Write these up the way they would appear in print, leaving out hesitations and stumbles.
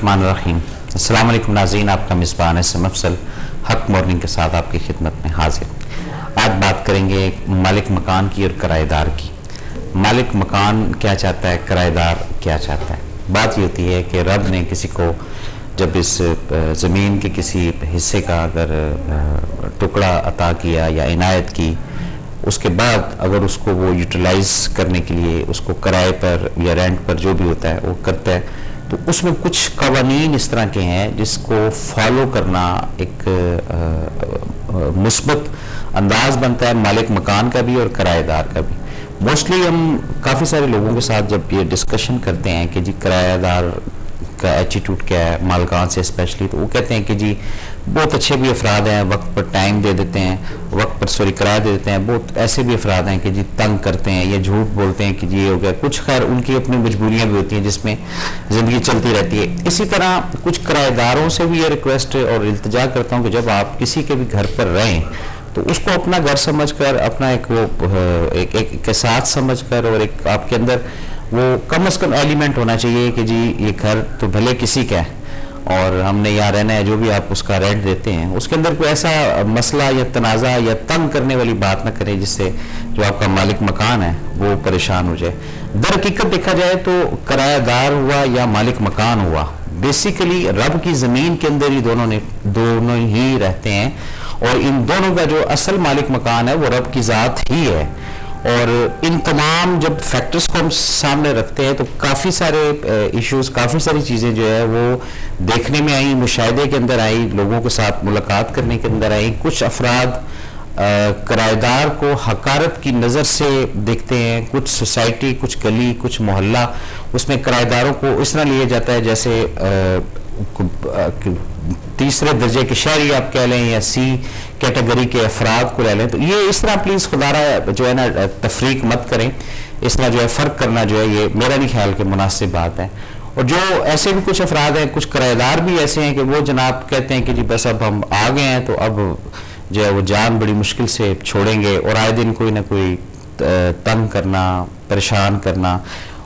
बिस्मिल्लाहिर्रहमानिर्रहीम। अस्सलाम वालेकुम नाज़रीन, आपका मिज़बान एसएम अफसल हक मॉर्निंग के साथ आपकी खिदमत में हाजिर। आज बात करेंगे मालिक मकान की और किराएदार की। मालिक मकान क्या चाहता है, किराएदार क्या चाहता है। बात ये होती है कि रब ने किसी को जब इस ज़मीन के किसी हिस्से का अगर टुकड़ा अता किया या इनायत की, उसके बाद अगर उसको वो यूटिलाइज़ करने के लिए उसको किराए पर या रेंट पर जो भी होता है वो करता है, तो उसमें कुछ कवानीन इस तरह के हैं जिसको फॉलो करना एक मुस्बत अंदाज बनता है मालिक मकान का भी और किराएदार का भी। मोस्टली हम काफ़ी सारे लोगों के साथ जब ये डिस्कशन करते हैं कि जी किराएदार का एटीट्यूड क्या है मालकान से स्पेशली, तो वो कहते हैं कि जी बहुत अच्छे भी अफराद हैं, वक्त पर टाइम दे देते हैं, वक्त पर किराया दे देते हैं। बहुत ऐसे भी अफराद हैं कि जी तंग करते हैं या झूठ बोलते हैं कि जी ये हो गया। कुछ खैर उनकी अपनी मजबूरियां भी होती हैं जिसमें ज़िंदगी चलती रहती है। इसी तरह कुछ किराएदारों से भी ये रिक्वेस्ट और इल्तिजा करता हूँ कि जब आप किसी के भी घर पर रहें तो उसको अपना घर समझकर, अपना एक वो एक साथ समझकर, और एक आपके अंदर वो कम से कम एलिमेंट होना चाहिए कि जी ये घर तो भले किसी का है और हमने यहाँ रहना है, जो भी आप उसका रेंट देते हैं उसके अंदर कोई ऐसा मसला या तनाज़ा या तंग करने वाली बात ना करें जिससे जो आपका मालिक मकान है वो परेशान हो जाए। दर हकीकत देखा जाए तो किराएदार हुआ या मालिक मकान हुआ, बेसिकली रब की ज़मीन के अंदर ही दोनों ही रहते हैं, और इन दोनों का जो असल मालिक मकान है वो रब की ज़ात ही है। और इन तमाम जब फैक्टर्स को हम सामने रखते हैं तो काफ़ी सारे इश्यूज, काफ़ी सारी चीज़ें जो है वो देखने में आई, मुशाहिदे के अंदर आई, लोगों के साथ मुलाकात करने के अंदर आई। कुछ अफराद किराएदार को हकारत की नज़र से देखते हैं, कुछ सोसाइटी, कुछ गली, कुछ मोहल्ला, उसमें किराएदारों को इस तरह लिया जाता है जैसे तीसरे दर्जे के शहरी आप कह लें या सी कैटेगरी के अफराद को ले लें। तो ये इस तरह प्लीज़ खुदारा जो है ना तफरीक मत करें, इस तरह जो है फ़र्क करना जो है ये मेरा नहीं ख्याल कि मुनासिब बात है। और जो ऐसे भी कुछ अफराद हैं, कुछ किराएदार भी ऐसे हैं कि वो जनाब कहते हैं कि जी बस अब हम आ गए हैं तो अब जो है वो जान बड़ी मुश्किल से छोड़ेंगे, और आए दिन कोई ना कोई तंग करना, परेशान करना,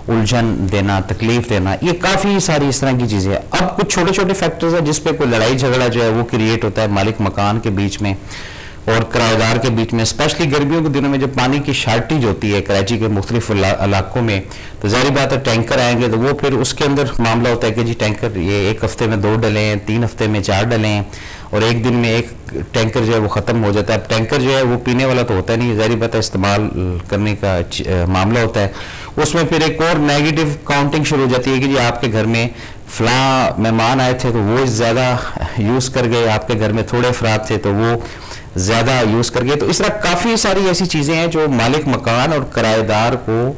उलझन देना, तकलीफ देना, ये काफ़ी सारी इस तरह की चीज़ें हैं। अब कुछ छोटे छोटे फैक्टर्स हैं जिस पे कोई लड़ाई झगड़ा जो है वो क्रिएट होता है मालिक मकान के बीच में और किराएदार के बीच में, स्पेशली गर्मियों के दिनों में जब पानी की शार्टेज होती है कराची के मुख्तलिफ इलाकों में, तो जाहिर बात है टैंकर आएंगे तो वो फिर उसके अंदर मामला होता है कि जी टैंकर ये एक हफ्ते में 2 डले हैं, 3 हफ्ते में 4 डले हैं, और एक दिन में एक टैंकर जो है वो ख़त्म हो जाता है। अब टैंकर जो है वो पीने वाला तो होता नहीं, जाहिर बात है इस्तेमाल करने का मामला होता है। उसमें फिर एक और नेगेटिव काउंटिंग शुरू हो जाती है कि जी आपके घर में फ़लाँ मेहमान आए थे तो वो ज़्यादा यूज़ कर गए, आपके घर में थोड़े अफराद थे तो वो ज़्यादा यूज़ कर गए। तो इस तरह काफ़ी सारी ऐसी चीज़ें हैं जो मालिक मकान और किराएदार को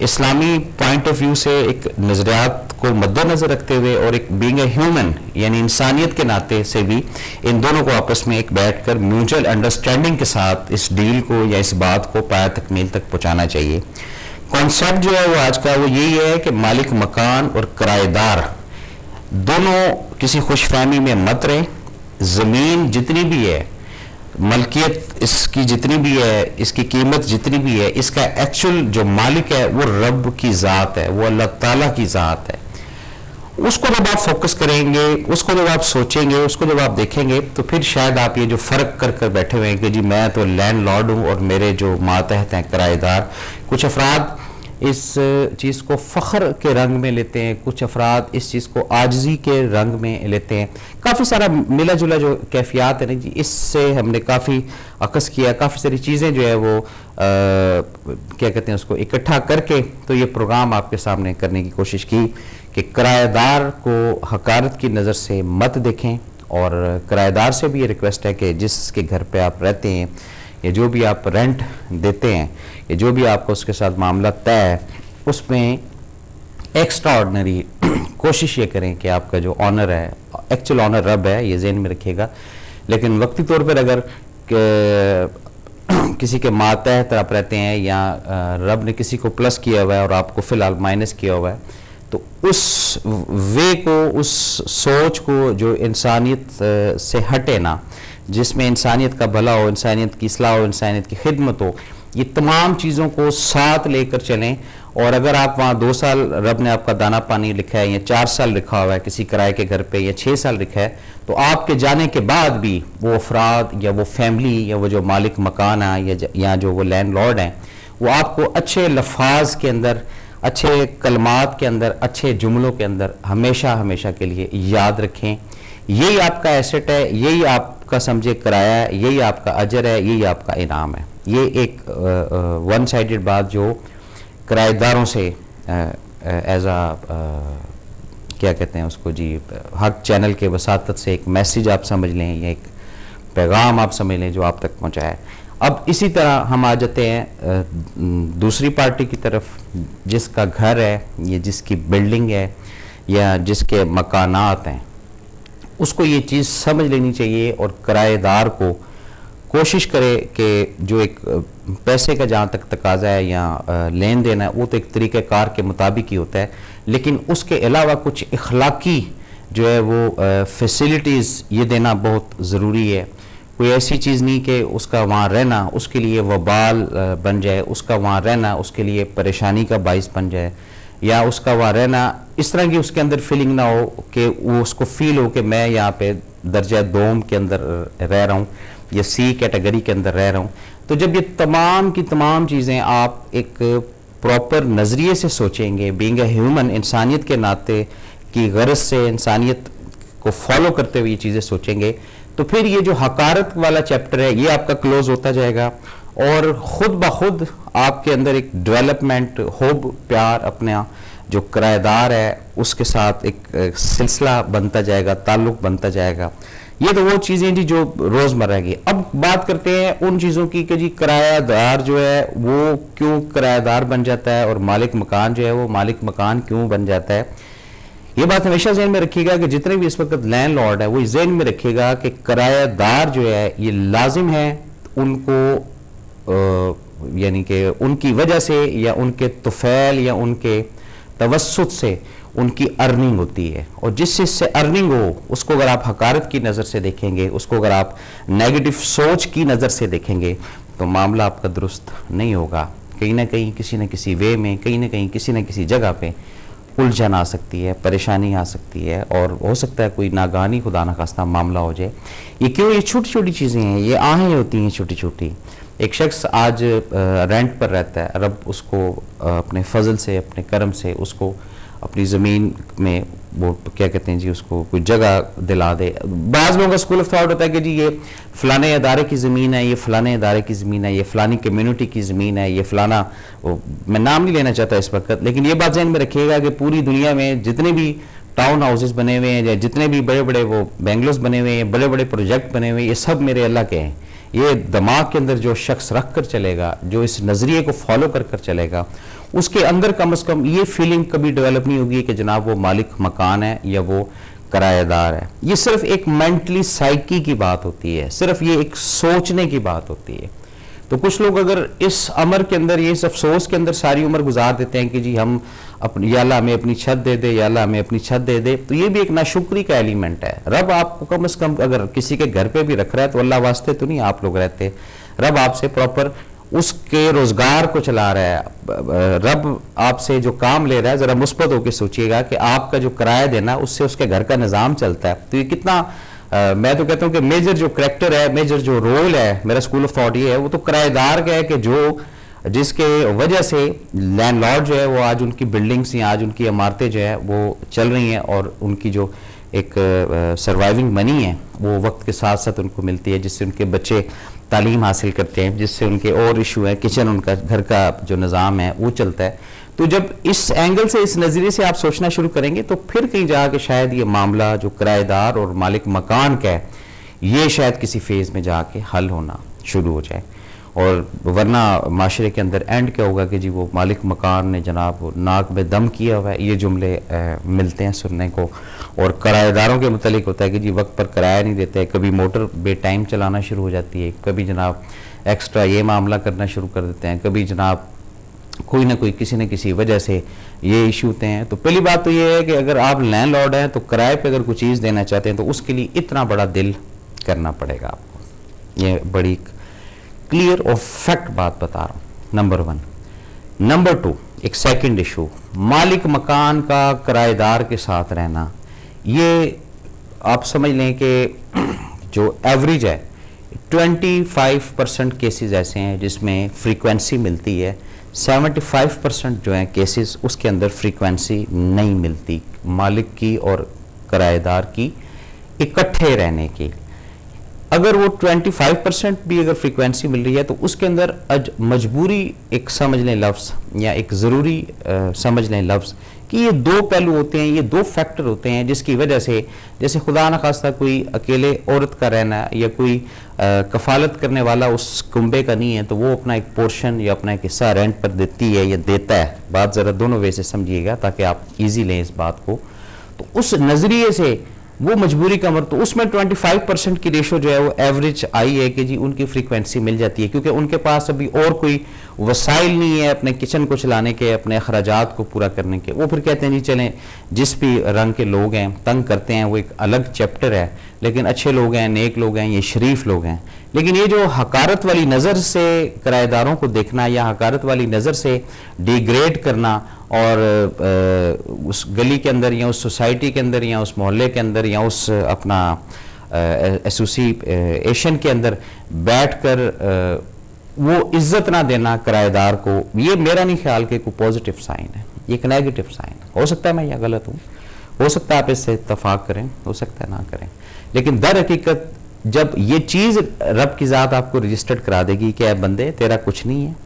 इस्लामी पॉइंट ऑफ व्यू से एक नज़रियात को मद्देनज़र रखते हुए और एक बीइंग ए ह्यूमन यानी इंसानियत के नाते से भी इन दोनों को आपस में एक बैठकर म्यूचुअल अंडरस्टैंडिंग के साथ इस डील को या इस बात को पाया तकमील तक पहुँचाना चाहिए। कॉन्सेप्ट जो है वो आज का वो यही है कि मालिक मकान और किराएदार दोनों किसी खुशफहमी में मत रहें। ज़मीन जितनी भी है, मलकियत इसकी जितनी भी है, इसकी कीमत जितनी भी है, इसका एक्चुअल जो मालिक है वो रब की ज़ात है, वो अल्लाह ताला की ज़ात है। उसको जब आप फोकस करेंगे, उसको जब आप सोचेंगे, उसको जब आप देखेंगे, तो फिर शायद आप ये जो फ़र्क कर कर बैठे हुए हैं कि जी मैं तो लैंडलॉर्ड हूँ और मेरे जो मातहत हैं किराएदार। कुछ अफराद इस चीज़ को फ़ख्र के रंग में लेते हैं, कुछ अफराद इस चीज़ को आजिज़ी के रंग में लेते हैं। काफ़ी सारा मिला जुला जो कैफियत है ना जी, इससे हमने काफ़ी अकस किया, काफ़ी सारी चीज़ें जो है वो क्या कहते हैं उसको इकट्ठा करके तो ये प्रोग्राम आपके सामने करने की कोशिश की कि किराएदार को हकारत की नज़र से मत देखें, और किराएदार से भी ये रिक्वेस्ट है कि जिसके घर पे आप रहते हैं या जो भी आप रेंट देते हैं या जो भी आपको उसके साथ मामला तय है, उसमें एक्स्ट्रा ऑर्डनरी कोशिश ये करें कि आपका जो ऑनर है, एक्चुअल ऑनर रब है, ये ज़हन में रखिएगा। लेकिन वक्ती तौर पर अगर किसी के मातहत आप रहते हैं या रब ने किसी को प्लस किया हुआ है और आपको फ़िलहाल माइनस किया हुआ है, तो उस वे को, उस सोच को जो इंसानियत से हटे ना, जिसमें इंसानियत का भला हो, इंसानियत की इस्लाह हो, इंसानियत की खिदमत हो, ये तमाम चीज़ों को साथ लेकर चलें। और अगर आप वहाँ 2 साल रब ने आपका दाना पानी लिखा है, या 4 साल लिखा हुआ है किसी किराए के घर पे, या 6 साल लिखा है, तो आपके जाने के बाद भी वो अफराद या वो फैमिली या वो जो मालिक मकान है या जो वो लैंडलॉर्ड हैं, वो आपको अच्छे लफाज के अंदर, अच्छे कलमात के अंदर, अच्छे जुमलों के अंदर हमेशा हमेशा के लिए याद रखें। यही आपका एसेट है, यही आपका समझे किराया है, यही आपका अजर है, यही आपका इनाम है। ये एक वन साइडेड बात जो किराएदारों से एज क्या कहते हैं उसको जी, हक चैनल के वसातत से एक मैसेज आप समझ लें या एक पैगाम आप समझ लें जो आप तक पहुँचाया है। अब इसी तरह हम आ जाते हैं दूसरी पार्टी की तरफ, जिसका घर है या जिसकी बिल्डिंग है या जिसके मकानात हैं, उसको ये चीज़ समझ लेनी चाहिए और किराएदार को कोशिश करे कि जो एक पैसे का जहाँ तक तकाजा है या लेन देन है, वो तो एक तरीक़ेकार के मुताबिक ही होता है, लेकिन उसके अलावा कुछ इखलाकी जो है वो फैसिलिटीज़ ये देना बहुत ज़रूरी है। कोई ऐसी चीज़ नहीं कि उसका वहाँ रहना उसके लिए वबाल बन जाए, उसका वहाँ रहना उसके लिए परेशानी का बाइस बन जाए, या उसका वहाँ रहना इस तरह की उसके अंदर फीलिंग ना हो कि वो उसको फील हो कि मैं यहाँ पे दर्जा दोम के अंदर रह रहा हूँ या सी कैटेगरी के अंदर रह रहा हूँ। तो जब ये तमाम की तमाम चीज़ें आप एक प्रॉपर नज़रिए से सोचेंगे, बीइंग ए ह्यूमन, इंसानियत के नाते की गर्ज से इंसानियत को फॉलो करते हुए ये चीज़ें सोचेंगे, तो फिर ये जो हकारत वाला चैप्टर है ये आपका क्लोज होता जाएगा और ख़ुद ब खुद आपके अंदर एक डेवलपमेंट, होब, प्यार अपने जो किराएदार है उसके साथ एक सिलसिला बनता जाएगा, ताल्लुक़ बनता जाएगा। ये तो वो चीज़ें जी जो रोज़मर्रा की। अब बात करते हैं उन चीज़ों की कि जी किराएदार जो है वो क्यों किराएदार बन जाता है और मालिक मकान जो है वो मालिक मकान क्यों बन जाता है। ये बात हमेशा जहन में रखिएगा कि जितने भी इस वक्त लैंडलॉर्ड है वो जहन में रखिएगा कि किराएदार जो है ये लाजिम है उनको यानी कि उनकी वजह से या उनके तुफैल या उनके तवस्सुत से उनकी अर्निंग होती है, और जिस चीज़ से अर्निंग हो उसको अगर आप हकारत की नज़र से देखेंगे, उसको अगर आप नेगेटिव सोच की नज़र से देखेंगे, तो मामला आपका दुरुस्त नहीं होगा। कहीं ना कहीं किसी न किसी वे में, कहीं ना कहीं किसी न किसी जगह पे उलझन आ सकती है, परेशानी आ सकती है, और हो सकता है कोई नागानी खुदा न खास्ता मामला हो जाए। ये क्यों? ये छोटी छोटी चीज़ें हैं, ये आहें होती हैं छोटी छोटी। एक शख्स आज रेंट पर रहता है, रब उसको अपने फजल से, अपने करम से उसको अपनी ज़मीन में वो क्या कहते हैं जी, उसको कोई जगह दिला दे। बाज़ लोगों का स्कूल ऑफ थॉट होता है कि जी ये फ़लाने अदारे की ज़मीन है, ये फ़लाने अदारे की ज़मीन है, ये फ़लानी कम्युनिटी की ज़मीन है, ये फ़लाना, मैं नाम नहीं लेना चाहता इस वक्त, लेकिन ये बात ज़हन में रखिएगा कि पूरी दुनिया में जितने भी टाउन हाउसेस बने हुए हैं या जितने भी बड़े बड़े वो बेंगलोस बने हुए हैं, बड़े बड़े प्रोजेक्ट बने हुए हैं, ये सब मेरे अल्लाह के हैं। ये दिमाग के अंदर जो शख्स रख कर चलेगा, जो इस नज़रिए को फॉलो कर कर चलेगा, उसके अंदर कम से कम ये फीलिंग कभी डेवलप नहीं होगी कि जनाब वो मालिक मकान है या वो किराएदार है। ये सिर्फ एक मेंटली साइकी की बात होती है, सिर्फ ये एक सोचने की बात होती है। तो कुछ लोग अगर इस अमर के अंदर, ये इस अफसोस के अंदर सारी उम्र गुजार देते हैं कि जी हम अपनी, या अल्लाह हमें अपनी छत दे दे, या अल्लाह हमें अपनी छत दे दे, तो ये भी एक नाशुक्री का एलिमेंट है। रब आपको कम से कम अगर किसी के घर पे भी रख रहा है तो अल्लाह वास्ते तो नहीं आप लोग रहते, रब आपसे प्रॉपर उसके रोजगार को चला रहा है। रब आपसे जो काम ले रहा है, जरा मुस्बत होकर सोचिएगा कि आपका जो किराया देना उससे उसके घर का निज़ाम चलता है। तो ये कितना मैं तो कहता हूँ कि मेजर जो करैक्टर है, मेजर जो रोल है, मेरा स्कूल ऑफ थॉट ये है, वो तो किराएदार का है कि जो जिसके वजह से लैंडलॉर्ड जो है वो आज उनकी बिल्डिंग्स या आज उनकी इमारतें जो है वो चल रही हैं, और उनकी जो एक सर्वाइविंग मनी है वो वक्त के साथ साथ उनको मिलती है, जिससे उनके बच्चे तालीम हासिल करते हैं, जिससे उनके और इशू है, किचन, उनका घर का जो निज़ाम है वो चलता है। तो जब इस एंगल से, इस नज़रिए से आप सोचना शुरू करेंगे तो फिर कहीं जाके शायद ये मामला जो किराएदार और मालिक मकान का है ये शायद किसी फेज़ में जाके हल होना शुरू हो जाए। और वरना माशरे के अंदर एंड क्या होगा कि जी वो मालिक मकान ने जनाब नाक में दम किया हुआ है, ये जुमले मिलते हैं सुनने को। और किराएदारों के मुतालिक होता है कि जी वक्त पर किराया नहीं देते, कभी मोटर बे टाइम चलाना शुरू हो जाती है, कभी जनाब एक्स्ट्रा ये मामला करना शुरू कर देते हैं, कभी जनाब कोई ना कोई किसी न किसी वजह से ये इशू होते हैं। तो पहली बात तो ये है कि अगर आप लैंडलॉर्ड हैं तो किराए पे अगर कोई चीज़ देना चाहते हैं तो उसके लिए इतना बड़ा दिल करना पड़ेगा आपको। ये बड़ी क्लियर और फैक्ट बात बता रहा हूँ, नंबर 1। नंबर 2, एक सेकंड इशू, मालिक मकान का किराएदार के साथ रहना, ये आप समझ लें कि जो एवरेज है 25% केसेस ऐसे हैं जिसमें फ्रीक्वेंसी मिलती है, 75% जो हैं केसेस उसके अंदर फ्रीक्वेंसी नहीं मिलती मालिक की और किराएदार की इकट्ठे रहने की। अगर वो 25% भी अगर फ्रीक्वेंसी मिल रही है तो उसके अंदर मजबूरी एक समझ लें लफ्ज़, या एक ज़रूरी समझ लें लफ्ज़ कि ये दो पहलू होते हैं, ये दो फैक्टर होते हैं जिसकी वजह से, जैसे खुदा न खास्ता कोई अकेले औरत का रहना या कोई कफालत करने वाला उस कुंबे का नहीं है तो वो अपना एक पोर्शन या अपना एक हिस्सा रेंट पर देती है या देता है। बात ज़रा दोनों वे से समझिएगा ताकि आप इजी लें इस बात को। तो उस नज़रिए से वो मजबूरी का तो उसमें 25% की रेशो जो है वो एवरेज आई है कि जी उनकी फ्रीक्वेंसी मिल जाती है, क्योंकि उनके पास अभी और कोई वसाइल नहीं है अपने किचन को चलाने के, अपने अखराजात को पूरा करने के। वो फिर कहते हैं जी चलें, जिस भी रंग के लोग हैं तंग करते हैं वो एक अलग चैप्टर है, लेकिन अच्छे लोग हैं, नेक लोग हैं, ये शरीफ लोग हैं। लेकिन ये जो हकारत वाली नज़र से किराएदारों को देखना या हकारत वाली नज़र से डिग्रेड करना और उस गली के अंदर या उस सोसाइटी के अंदर या उस मोहल्ले के अंदर या उस अपना एसोसिएशन के अंदर बैठकर वो इज्जत ना देना किराएदार को, ये मेरा नहीं ख्याल कि कोई पॉजिटिव साइन है, ये एक नेगेटिव साइन है। हो सकता है मैं यह गलत हूँ, हो सकता है आप इससे इत्तफाक करें, हो सकता है ना करें, लेकिन दर हकीकत जब ये चीज़ रब की ज़ात आपको रजिस्टर्ड करा देगी कि बंदे तेरा कुछ नहीं है,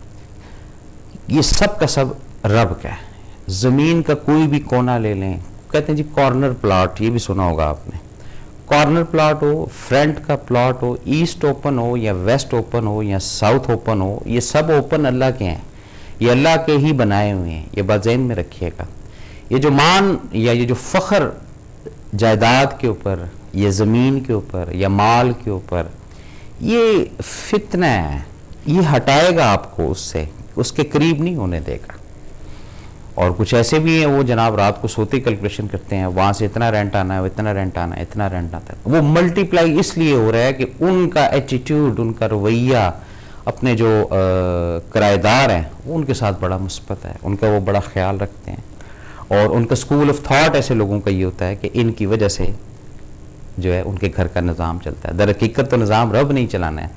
ये सब का सब रब का है। ज़मीन का कोई भी कोना ले लें, कहते हैं जी कॉर्नर प्लॉट, ये भी सुना होगा आपने, कॉर्नर प्लॉट हो, फ्रंट का प्लॉट हो, ईस्ट ओपन हो या वेस्ट ओपन हो या साउथ ओपन हो, ये सब ओपन अल्लाह के हैं, ये अल्लाह के ही बनाए हुए हैं, ये बात ज़हन में रखिएगा। ये जो मान या ये जो फ़ख्र जायदाद के ऊपर या ज़मीन के ऊपर या माल के ऊपर, ये फितना है, ये हटाएगा आपको उससे, उसके करीब नहीं होने देगा। और कुछ ऐसे भी हैं वो जनाब रात को सोते कैलकुलेशन करते हैं, वहाँ से इतना रेंट आना है, इतना रेंट आना है, इतना रेंट आता है। वो मल्टीप्लाई इसलिए हो रहा है कि उनका एटीट्यूड, उनका रवैया अपने जो किराएदार हैं वो उनके साथ बड़ा मुस्बत है, उनका वो बड़ा ख्याल रखते हैं, और उनका स्कूल ऑफ थाट ऐसे लोगों का ये होता है कि इनकी वजह से जो है उनके घर का निज़ाम चलता है। दर हकीकत तो निज़ाम रब नहीं चलाना है,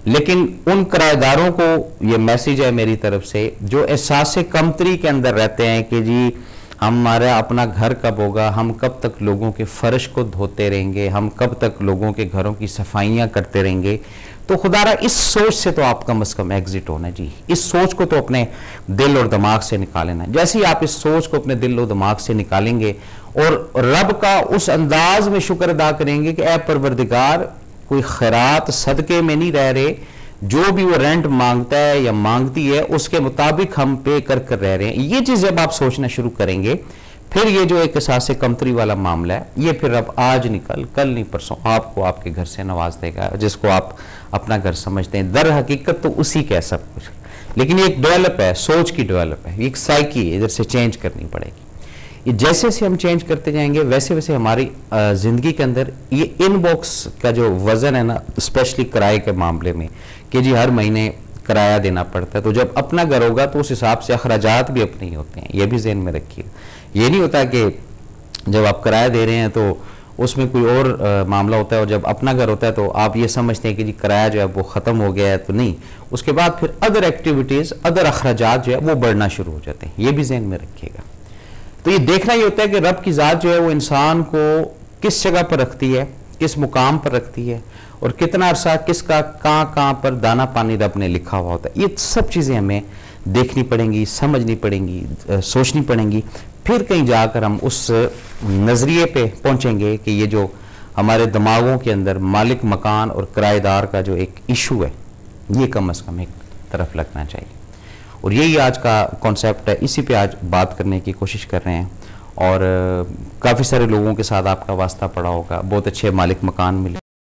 लेकिन उन किराएदारों को ये मैसेज है मेरी तरफ से जो एहसास कमतरी के अंदर रहते हैं कि जी हमारा अपना घर कब होगा, हम कब तक लोगों के फर्श को धोते रहेंगे, हम कब तक लोगों के घरों की सफाइयाँ करते रहेंगे। तो खुदारा इस सोच से तो आप कम से कम एग्जिट होना जी, इस सोच को तो अपने दिल और दिमाग से निकालना। जैसे ही आप इस सोच को अपने दिल और दिमाग से निकालेंगे और रब का उस अंदाज में शुक्र अदा करेंगे कि ऐ परवरदिगार, कोई खैरात सदके में नहीं रह रहे, जो भी वो रेंट मांगता है या मांगती है उसके मुताबिक हम पे कर कर रह रहे हैं। ये चीज़ जब आप सोचना शुरू करेंगे, फिर ये जो एक एहसास कमतरी वाला मामला है, ये फिर अब आज निकल कल नहीं परसों आपको आपके घर से नवाज देगा, जिसको आप अपना घर समझते हैं। दर हकीकत तो उसी का है सब कुछ, लेकिन ये एक डेवलप है, सोच की डेवलप है, एक साइकी इधर से चेंज करनी पड़ेगी। ये जैसे जैसे हम चेंज करते जाएंगे वैसे वैसे हमारी ज़िंदगी के अंदर ये इनबॉक्स का जो वज़न है ना, स्पेशली किराए के मामले में, कि जी हर महीने किराया देना पड़ता है, तो जब अपना घर होगा तो उस हिसाब से अखराजात भी अपने ही होते हैं, ये भी ज़हन में रखिए। ये नहीं होता कि जब आप किराया दे रहे हैं तो उसमें कोई और मामला होता है और जब अपना घर होता है तो आप ये समझते हैं कि जी किराया जो है वो ख़त्म हो गया है, तो नहीं, उसके बाद फिर अदर एक्टिविटीज़, अदर अखराजात जो है वो बढ़ना शुरू हो जाते हैं, ये भी ज़हन में रखिएगा। तो ये देखना ही होता है कि रब की ज़ात जो है वो इंसान को किस जगह पर रखती है, किस मुकाम पर रखती है, और कितना अरसा किसका कहाँ पर दाना पानी रब ने लिखा हुआ होता है। ये सब चीज़ें हमें देखनी पड़ेंगी, समझनी पड़ेंगी, सोचनी पड़ेंगी, फिर कहीं जाकर हम उस नज़रिए पे पहुँचेंगे कि ये जो हमारे दिमागों के अंदर मालिक मकान और किराएदार का जो एक इशू है, ये कम से कम एक तरफ लगना चाहिए। और यही आज का कॉन्सेप्ट है, इसी पे आज बात करने की कोशिश कर रहे हैं। और काफ़ी सारे लोगों के साथ आपका वास्ता पड़ा होगा, बहुत अच्छे मालिक मकान मिले।